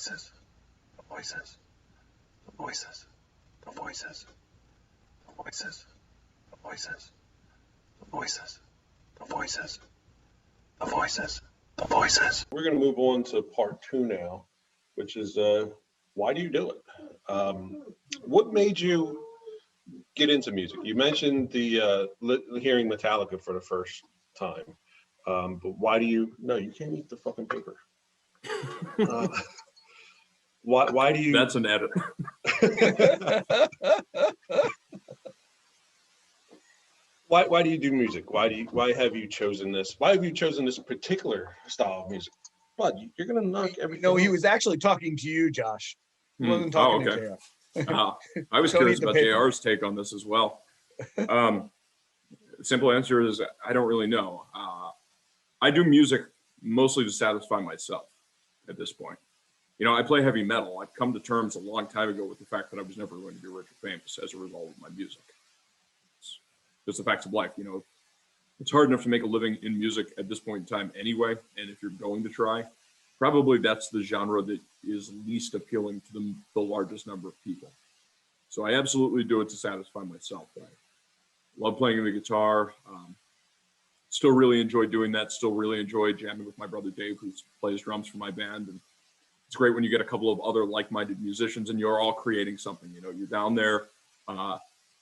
Voices, the voices, the voices, the voices, the voices, the voices, the voices, the voices, the voices, the voices. We're going to move on to part 2 now, which is why do you do it? What made you get into music? You mentioned the hearing Metallica for the first time, but why do you? No, you can't eat the fucking paper. Why do you? That's an edit. Why do you do music? Why have you chosen this? Why have you chosen this particular style of music? But you're gonna knock everything. No, he was actually talking to you, Josh. He wasn't talking to JR. I was curious about JR's take on this as well. Simple answer is I don't really know. I do music mostly to satisfy myself at this point. You know, I play heavy metal. I've come to terms a long time ago with the fact that I was never going to be rich or famous as a result of my music. It's just the facts of life. You know, it's hard enough to make a living in music at this point in time anyway. And if you're going to try, probably that's the genre that is least appealing to the largest number of people. So I absolutely do it to satisfy myself. I love playing the guitar. Still really enjoy doing that. Still really enjoy jamming with my brother Dave, who plays drums for my band. And it's great when you get a couple of other like-minded musicians and you're all creating something. You know, you're down there,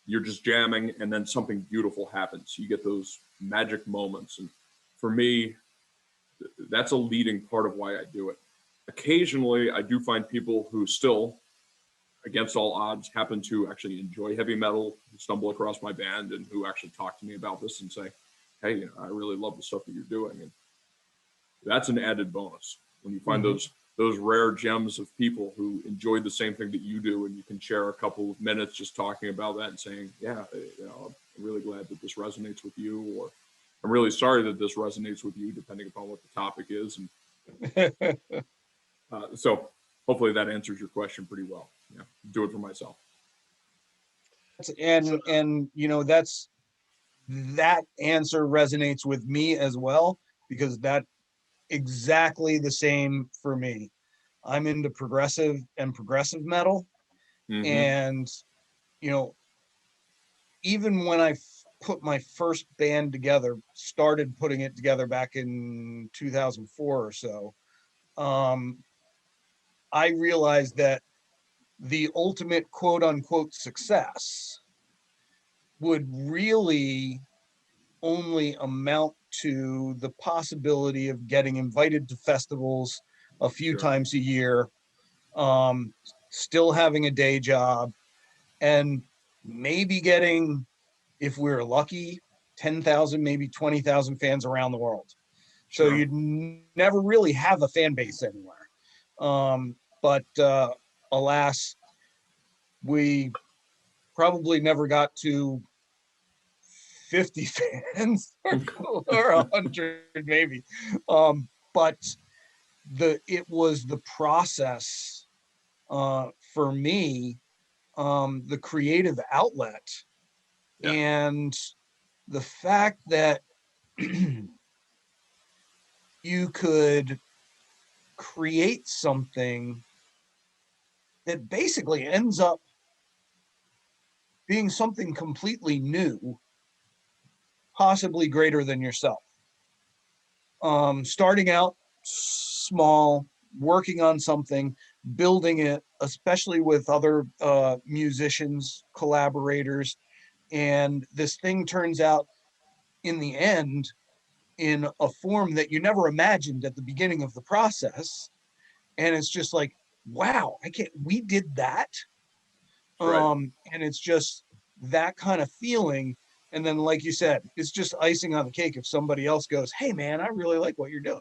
you're just jamming, and then something beautiful happens. You get those magic moments. And for me, that's a leading part of why I do it. Occasionally, I do find people who still, against all odds, happen to actually enjoy heavy metal, who stumble across my band and who actually talk to me about this and say, hey, you know, I really love the stuff that you're doing. And that's an added bonus when you find those rare gems of people who enjoy the same thing that you do, and you can share a couple of minutes just talking about that and saying, yeah, you know, I'm really glad that this resonates with you, or I'm really sorry that this resonates with you, depending upon what the topic is. And so hopefully that answers your question pretty well. Yeah, do it for myself. And you know, that answer resonates with me as well, because that exactly the same for me. I'm into progressive metal. And you know, even when I put my first band together, started putting it together back in 2004 or so, I realized that the ultimate quote unquote success would really only amount to the possibility of getting invited to festivals a few times a year, still having a day job, and maybe getting, if we're lucky, 10,000, maybe 20,000 fans around the world. So you'd never really have a fan base anywhere. But alas, we probably never got to 50 fans or 100 maybe. But it was the process for me, the creative outlet, and the fact that you could create something that basically ends up being something completely new, possibly greater than yourself. Starting out small, working on something, building it, especially with other musicians, collaborators, and this thing turns out in the end in a form that you never imagined at the beginning of the process. And it's just like, wow, we did that. And it's just that kind of feeling. And then, like you said, it's just icing on the cake if somebody else goes, hey man, I really like what you're doing.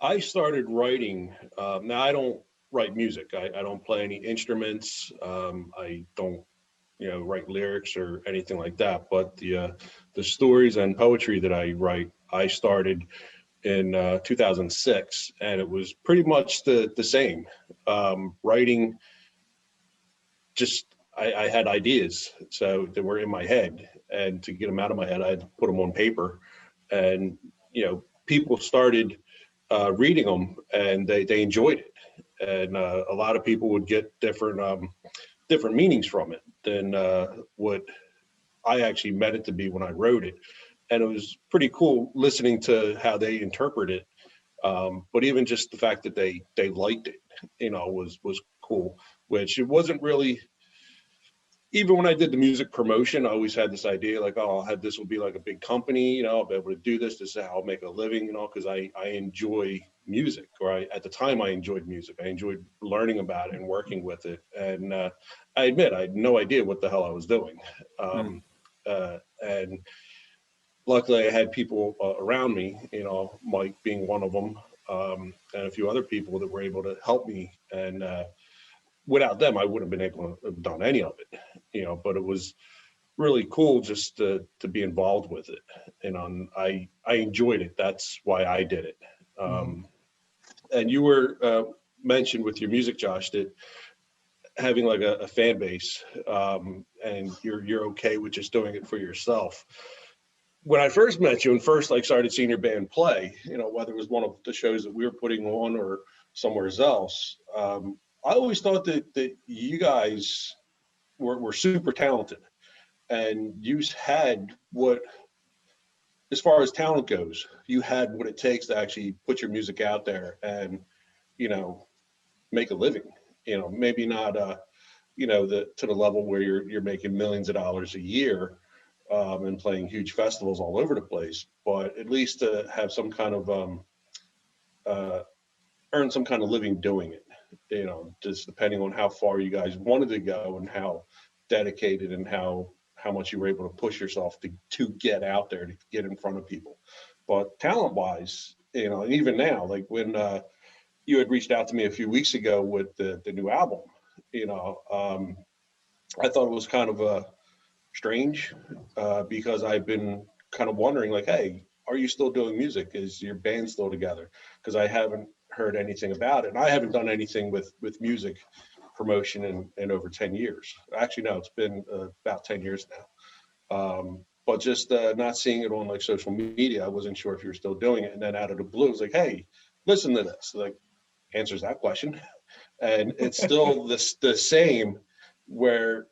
I started writing. Now I don't write music. I don't play any instruments. I don't, write lyrics or anything like that. But the stories and poetry that I write, I started in 2006, and it was pretty much the same. Writing, just I had ideas, so that were in my head, and to get them out of my head, I had to put them on paper. And people started reading them, and they enjoyed it. And a lot of people would get different meanings from it than what I actually meant it to be when I wrote it. And it was pretty cool listening to how they interpret it. But even just the fact that they liked it, was cool, which it wasn't really. Even when I did the music promotion, I always had this idea like, oh, this will be like a big company, I'll be able to do this. This is how I'll make a living, because I enjoy music, or at the time I enjoyed music. I enjoyed learning about it and working with it. And I admit, I had no idea what the hell I was doing. And luckily I had people around me, Mike being one of them, and a few other people that were able to help me. And without them, I wouldn't have been able to have done any of it, but it was really cool just to be involved with it. And I enjoyed it. That's why I did it. And you were mentioned with your music, Josh, that having like a fan base, and you're okay with just doing it for yourself. When I first met you and first started seeing your band play, whether it was one of the shows that we were putting on or somewhere else, I always thought that you guys were super talented, and you had what, as far as talent goes, you had what it takes to actually put your music out there and, make a living. Maybe not, to the level where you're making millions of dollars a year, and playing huge festivals all over the place, but at least to have some kind of earn some kind of living doing it. Just depending on how far you guys wanted to go and how dedicated and how much you were able to push yourself to get out there, to get in front of people. But talent wise, and even now, like when you had reached out to me a few weeks ago with the new album, I thought it was kind of strange, because I've been kind of wondering, like, hey, are you still doing music? Is your band still together? Because I haven't heard anything about it. And I haven't done anything with music promotion in over 10 years. Actually, no, it's been about 10 years now. But just not seeing it on social media, I wasn't sure if you were still doing it. And then out of the blue, it's like, hey, listen to this. Like, answers that question. And it's still the same, where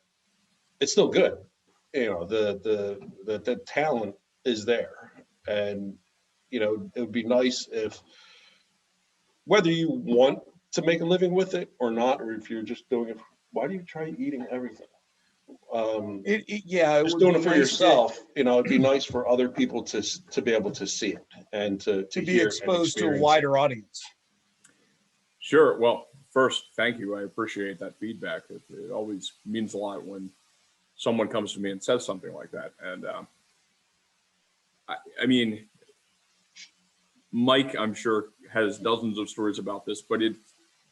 it's still good. The talent is there. And, it would be nice if, whether you want to make a living with it or not, or if you're just doing it, why do you try eating everything? Just doing it for yourself, it'd be nice for other people to be able to see it and to be hear exposed to a wider audience. Sure. Well, first, thank you. I appreciate that feedback. It always means a lot when someone comes to me and says something like that. And I mean, Mike, I'm sure, has dozens of stories about this, but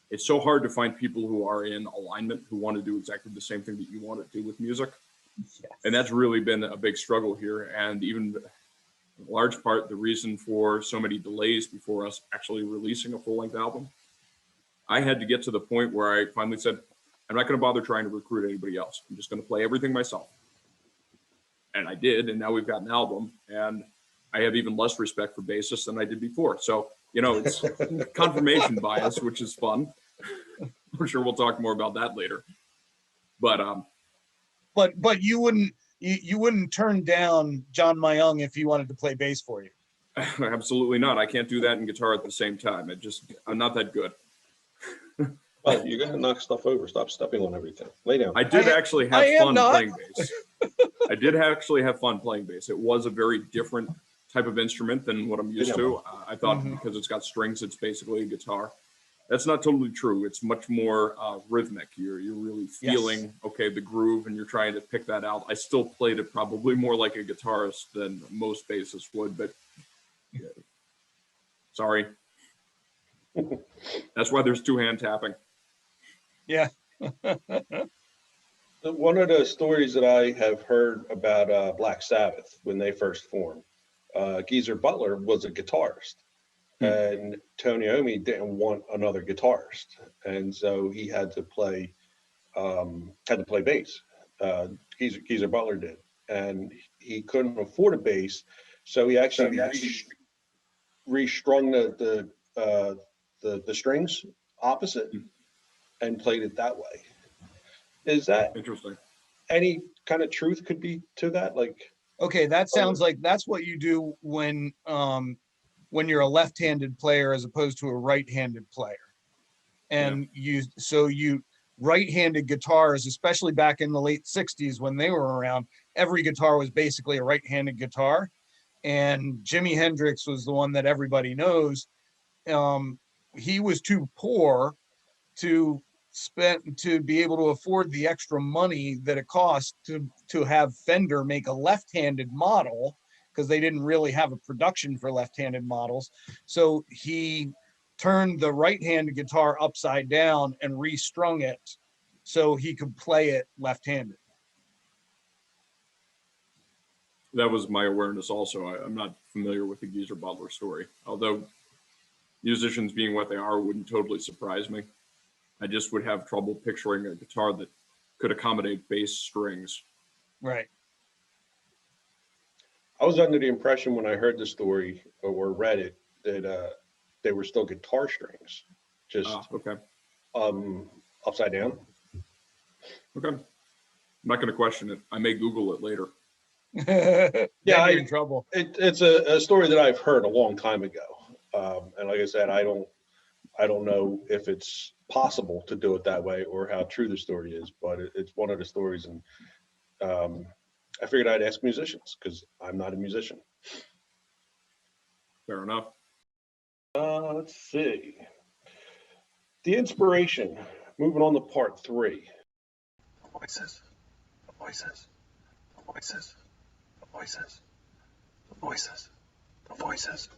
it's so hard to find people who are in alignment, who want to do exactly the same thing that you want to do with music. Yes. And that's really been a big struggle here. And even in large part, the reason for so many delays before us actually releasing a full-length album. I had to get to the point where I finally said, I'm not going to bother trying to recruit anybody else. I'm just going to play everything myself. And I did. And now we've got an album, and I have even less respect for bassists than I did before. So, it's confirmation bias, which is fun. I'm sure we'll talk more about that later. But you wouldn't turn down John Mayung if he wanted to play bass for you. Absolutely not. I can't do that and guitar at the same time. I'm not that good. Well, you're gonna knock stuff over. Stop stepping on everything. Lay down. I did actually have fun playing bass. I did actually have fun playing bass. It was a very different type of instrument than what I'm used to. I thought because it's got strings, it's basically a guitar. That's not totally true. It's much more rhythmic. You're really feeling, okay, the groove, and you're trying to pick that out. I still played it probably more like a guitarist than most bassists would, but sorry. That's why there's two-hand tapping. Yeah. One of the stories that I have heard about Black Sabbath when they first formed, Geezer Butler was a guitarist, and Tony Iommi didn't want another guitarist, and so he had to play bass. Geezer Butler did, and he couldn't afford a bass, so he actually restrung the the strings opposite and played it that way. Is that Interesting. any kind of truth could be to that? Like, Okay, that sounds like that's what you do when you're a left-handed player as opposed to a right-handed player. And you right-handed guitars, especially back in the late 60s when they were around, every guitar was basically a right-handed guitar. And Jimi Hendrix was the one that everybody knows. He was too poor to be able to afford the extra money that it cost to have Fender make a left-handed model, because they didn't really have a production for left-handed models. So he turned the right-handed guitar upside down and restrung it so he could play it left-handed. That was my awareness also. I'm not familiar with the Geezer Butler story, although musicians being what they are wouldn't totally surprise me. I just would have trouble picturing a guitar that could accommodate bass strings. Right. I was under the impression when I heard the story or read it that they were still guitar strings, just Okay. Upside down. Okay. I'm not going to question it. I may Google it later. Yeah, you're in trouble. It's a story that I've heard a long time ago, and like I said, I don't know if it's possible to do it that way or how true the story is, but it's one of the stories, and I figured I'd ask musicians because I'm not a musician. Fair enough. Let's see. The inspiration. Moving on to part 3. The voices. The voices. The voices. The voices. The voices. The voices.